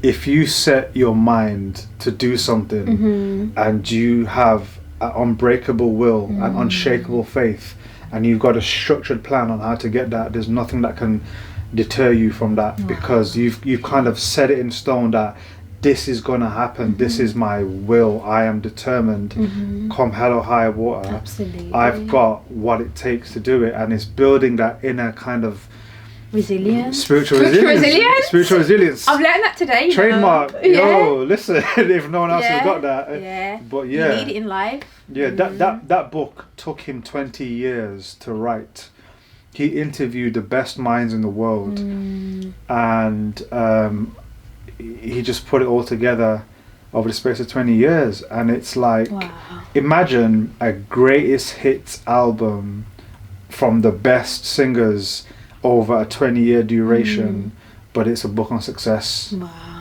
if you set your mind to do something and you have an unbreakable will and unshakable faith, and you've got a structured plan on how to get that, there's nothing that can deter you from that, because you've kind of set it in stone that this is gonna happen. This is my will. I am determined. Come hell or high water. Absolutely. I've got what it takes to do it, and it's building that inner kind of resilience. Spiritual resilience. Spiritual resilience. I've learned that today. Trademark. Yo, listen, if no one else has got that. But you need it in life. Yeah, that book took him 20 years to write. He interviewed the best minds in the world, and he just put it all together over the space of 20 years. And it's like, imagine a greatest hits album from the best singers over a 20-year duration, but it's a book on success.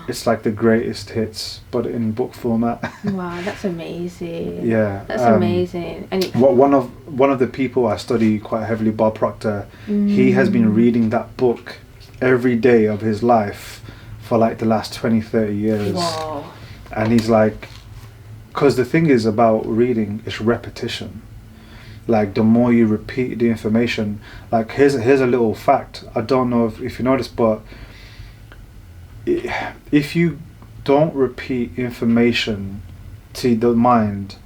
It's like the greatest hits, but in book format. Wow, that's amazing. Yeah, that's amazing. And one of the people I study quite heavily, Bob Proctor, he has been reading that book every day of his life for like the last 20-30 years. Wow. And he's like, because the thing is about reading, it's repetition. Like the more you repeat the information, like here's a little fact. I don't know if you know this, but if you don't repeat information to the mind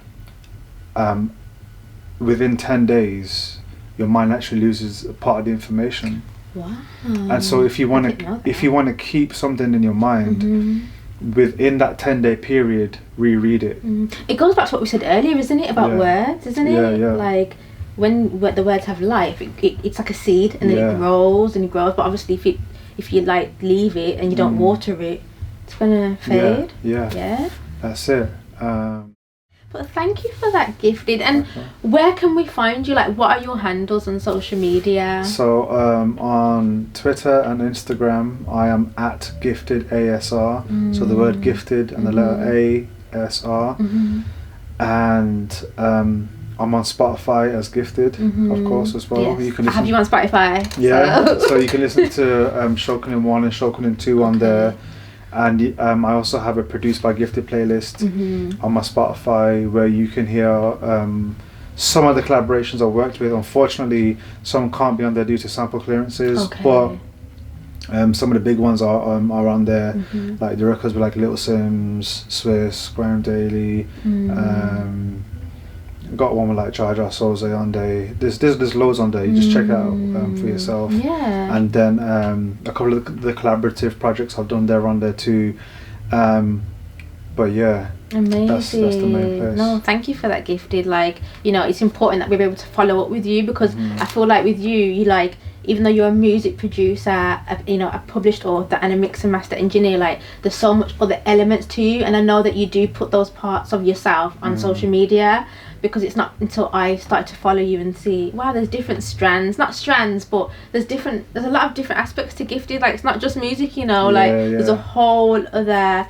within 10 days, your mind actually loses a part of the information. Wow. And so if you want to keep something in your mind, within that 10-day period, reread it. It goes back to what we said earlier, isn't it, about words, isn't it? Yeah. Like when the words have life, it's like a seed, and then it grows and it grows. But obviously, if you like leave it and you don't water it, it's gonna fade. Yeah. That's it. But thank you for that, Gifted. And where can we find you? Like, what are your handles on social media? So on Twitter and Instagram, I am at Gifted ASR. So the word gifted and the letter ASR. And I'm on Spotify as Gifted, of course, as well. Yes. You can listen. Have you on Spotify? Yeah. So you can listen to Shokunin 1 and Shokunin 2 on there. And I also have a Produced by Gifted playlist on my Spotify where you can hear some of the collaborations I worked with. Unfortunately, some can't be on there due to sample clearances, but some of the big ones are on there. Like the records with like Little Simz, Swiss, Graham Daly. Got one with like Jaja Soze on there. There's loads on there. You just check it out for yourself. Yeah. And then a couple of the collaborative projects I've done there on there too. But yeah. Amazing. That's the main place. No, thank you for that, Gifted. Like, you know, it's important that we're able to follow up with you, because I feel like with you like, even though you're a music producer, a published author and a mix and master engineer, like there's so much other elements to you, and I know that you do put those parts of yourself on social media, because it's not until I started to follow you and see, wow, there's different not strands, but there's a lot of different aspects to Gifted. Like, it's not just music, there's a whole other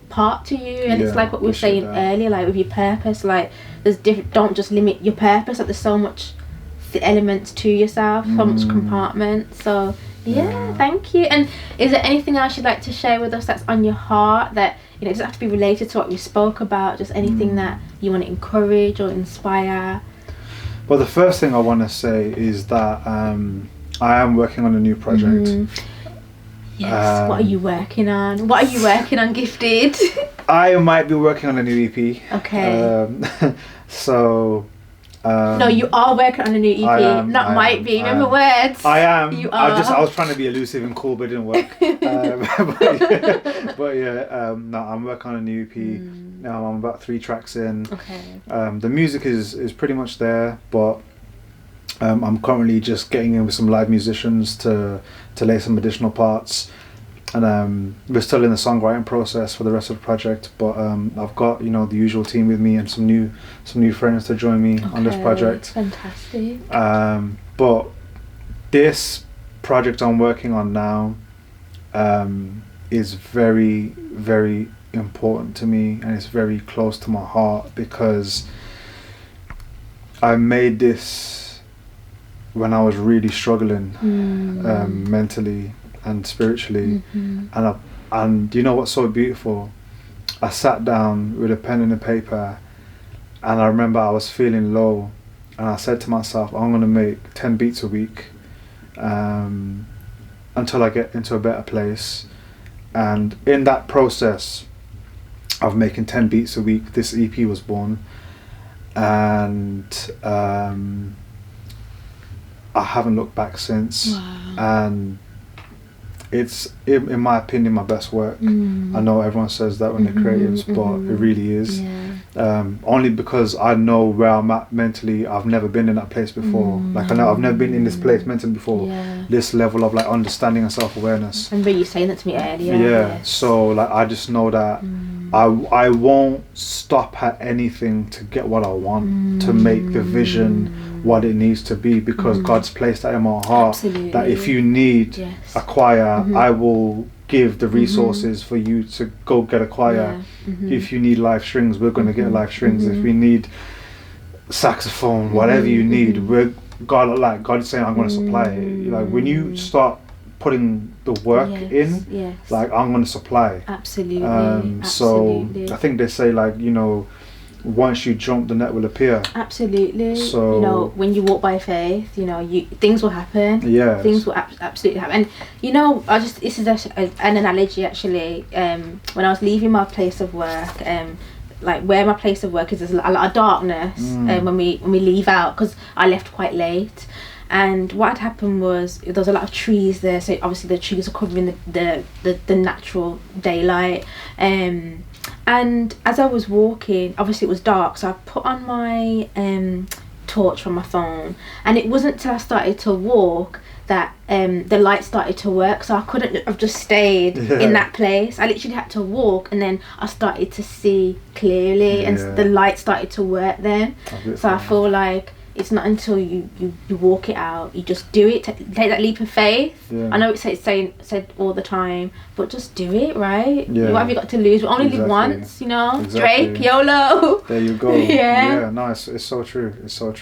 part to you, and it's like what we were saying earlier, like with your purpose, like there's don't just limit your purpose, like there's so much elements to yourself, so much compartment. So thank you. And is there anything else you'd like to share with us that's on your heart, that it doesn't have to be related to what we spoke about, just anything that you want to encourage or inspire? Well, the first thing I want to say is that I am working on a new project. Yes. What are you working on? Gifted? I might be working on a new EP. Okay. So no, you are working on a new EP. Remember words. I am. You are. I was trying to be elusive and cool, but it didn't work. No, I'm working on a new EP. Now I'm about 3 tracks in. Okay. The music is pretty much there, but I'm currently just getting in with some live musicians to lay some additional parts. And we're still in the songwriting process for the rest of the project, but I've got the usual team with me and some new friends to join me on this project. Fantastic. But this project I'm working on now is very, very important to me, and it's very close to my heart, because I made this when I was really struggling mentally and spiritually, and you know what's so beautiful? I sat down with a pen and a paper, and I remember I was feeling low, and I said to myself, I'm gonna make 10 beats a week until I get into a better place. And in that process of making 10 beats a week, this EP was born, and I haven't looked back since. Wow. And it's, in my opinion, my best work. I know everyone says that when they're creatives, but it really is. Only because I know where I'm at mentally. I've never been in that place before. Like, I know I've never been in this place mentally before. This level of like understanding and self-awareness. I remember you saying that to me earlier. Yes. So like, I just know that I won't stop at anything to get what I want, to make the vision what it needs to be, because God's placed that in my heart. Absolutely. That if you need a choir, I will give the resources for you to go get a choir. If you need live strings, we're going to get live strings. If we need saxophone, whatever you need, God is saying, I'm going to supply it. Like, when you start putting the work in, like, I'm going to supply. Absolutely. So I think they say, like, once you jump, the net will appear. Absolutely. So when you walk by faith, things will happen. Yeah. Things will absolutely happen. And this is an analogy actually. When I was leaving my place of work, like where my place of work is, there's a lot of darkness when we leave out, because I left quite late. And what had happened was, there was a lot of trees there, so obviously the trees are covering the natural daylight. And as I was walking, obviously it was dark, so I put on my torch from my phone, and it wasn't till I started to walk that the light started to work, so I couldn't have just stayed in that place. I literally had to walk, and then I started to see clearly, and the light started to work then. So I feel like it's not until you walk it out, you just do it, take that leap of faith. I know it's said all the time, but just do it, right? What have you got to lose? We only live once, you know. Drake, YOLO. There you go. Yeah, nice. It's so true. So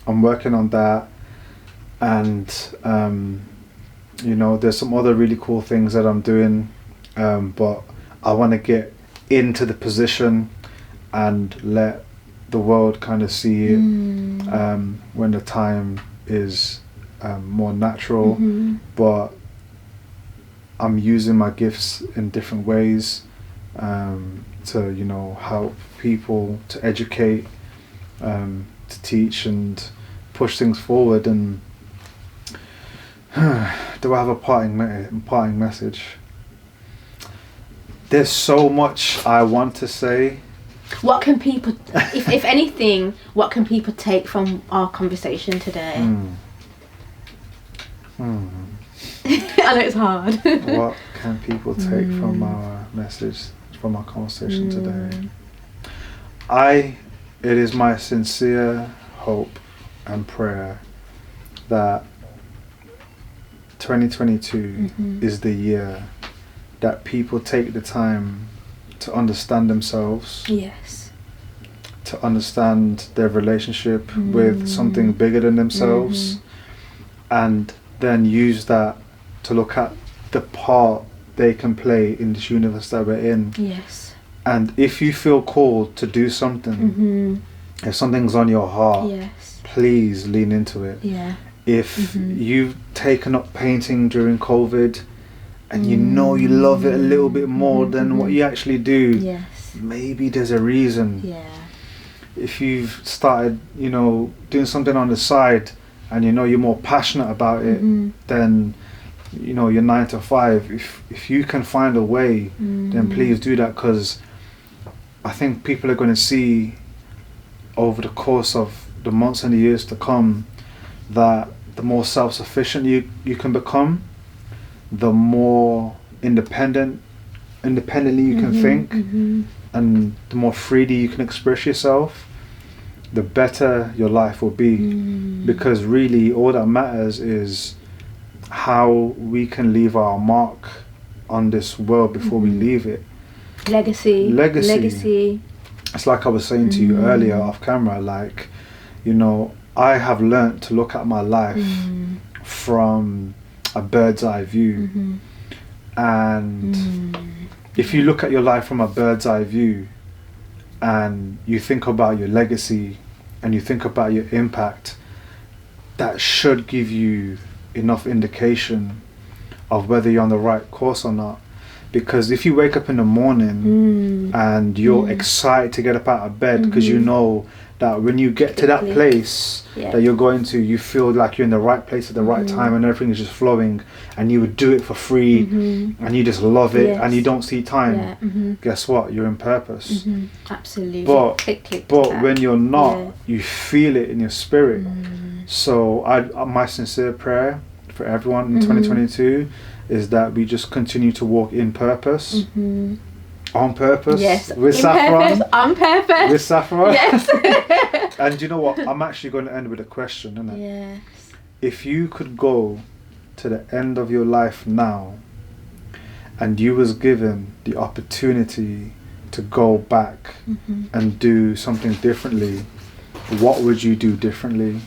I'm working on that, and you know, there's some other really cool things that I'm doing, but I want to get into the position and let the world kind of see it when the time is more natural. But I'm using my gifts in different ways to, you know, help people, to educate, to teach and push things forward. And do I have a parting message? There's so much I want to say. What can people, if anything, what can people take from our conversation today? I know it's hard. What can people take from our message, from our conversation today? It is my sincere hope and prayer that 2022 is the year that people take the time to understand themselves. Yes. To understand their relationship with something bigger than themselves, and then use that to look at the part they can play in this universe that we're in. Yes. And if you feel called to do something, if something's on your heart, please lean into it. If you've taken up painting during COVID and you know you love it a little bit more than what you actually do, maybe there's a reason. If you've started, you know, doing something on the side and you know you're more passionate about it than, you know, your 9 to 5, if you can find a way, then please do that, because I think people are going to see over the course of the months and the years to come that the more self-sufficient you can become, the more independently you can think, and the more freely you can express yourself, the better your life will be. Because really all that matters is how we can leave our mark on this world before we leave it. Legacy. It's like I was saying to you earlier off camera, like, you know, I have learnt to look at my life from a bird's eye view. And if you look at your life from a bird's eye view and you think about your legacy and you think about your impact, that should give you enough indication of whether you're on the right course or not. Because if you wake up in the morning and you're excited to get up out of bed because you know that when you get to that place that you're going to, you feel like you're in the right place at the right time and everything is just flowing, and you would do it for free and you just love it and you don't see time, guess what? You're in purpose. Absolutely. But when you're not, you feel it in your spirit. So my sincere prayer for everyone in 2022 is that we just continue to walk in purpose. On purpose. Yes. With Saffron. On purpose. With Saffron. Yes. And you know what? I'm actually going to end with a question, isn't it? Yes. If you could go to the end of your life now and you was given the opportunity to go back and do something differently, what would you do differently?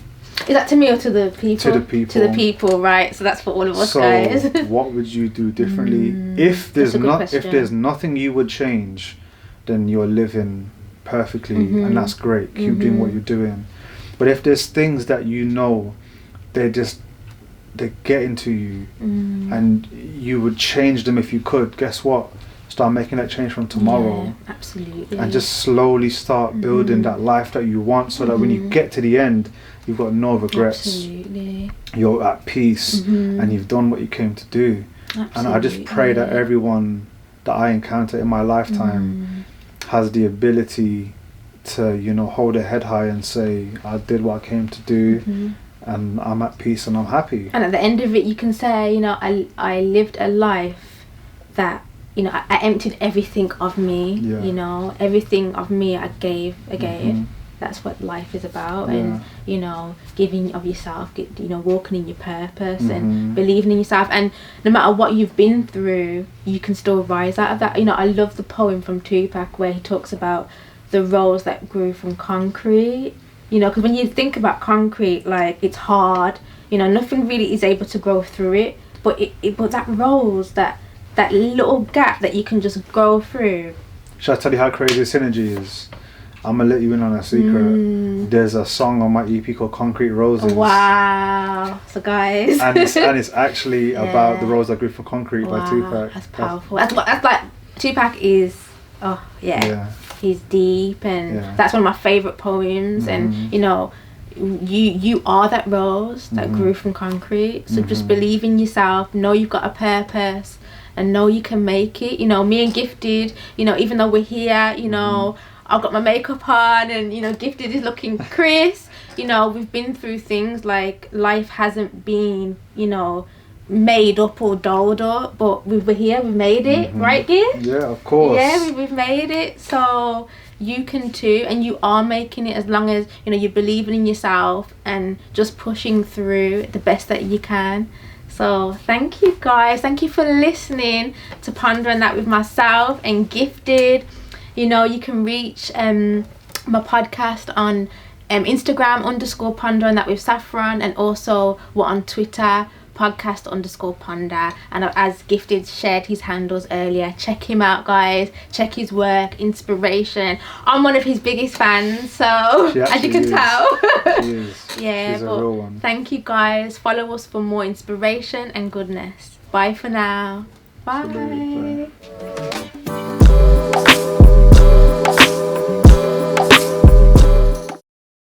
Is that to me or to the people? To the people. To the people, right. So that's for all of us guys. What would you do differently? If there's nothing you would change, then you're living perfectly and that's great. Keep doing what you're doing. But if there's things that you know they're getting to you and you would change them if you could, guess what? Start making that change from tomorrow. Yeah, absolutely. And just slowly start building that life that you want, so that when you get to the end, you've got no regrets. Absolutely. You're at peace and you've done what you came to do. Absolutely. And I just pray that everyone that I encounter in my lifetime has the ability to, you know, hold a head high and say, I did what I came to do, and I'm at peace and I'm happy. And at the end of it, you can say, you know, I lived a life that, you know, I emptied everything of me, you know, everything of me I gave. That's what life is about. And, you know, giving of yourself, you know, walking in your purpose and believing in yourself. And no matter what you've been through, you can still rise out of that. You know, I love the poem from Tupac where he talks about the rose that grew from concrete. You know, because when you think about concrete, like, it's hard, you know, nothing really is able to grow through it. But but that rose, that little gap that you can just grow through. Should I tell you how crazy synergy is? I'm gonna let you in on a secret. There's a song on my EP called Concrete Roses. Wow. So guys. and it's actually about the rose that grew from concrete by Tupac. That's powerful. That's like, Tupac is, he's deep, and that's one of my favourite poems. And, you know, you are that rose that grew from concrete. So just believe in yourself, know you've got a purpose, and know you can make it. You know, me and Gifted, you know, even though we're here, you know, I've got my makeup on, and, you know, Gifted is looking crisp. You know, we've been through things, like, life hasn't been, you know, made up or dolled up, but we're here, we made it, right, Gift? Yeah, of course. Yeah, we've made it, so you can too, and you are making it, as long as, you know, you're believing in yourself and just pushing through the best that you can. So thank you guys, thank you for listening to Pondering That with myself and Gifted. You know, you can reach my podcast on Instagram _Pondering That with Saffron, and also we're on Twitter, podcast _ponder. And as Gifted shared his handles earlier, check him out, guys, check his work, inspiration. I'm one of his biggest fans, so as you can tell. She is. Yeah, she's a real one. Thank you guys, follow us for more inspiration and goodness. Bye for now. Bye. Absolutely. Bye.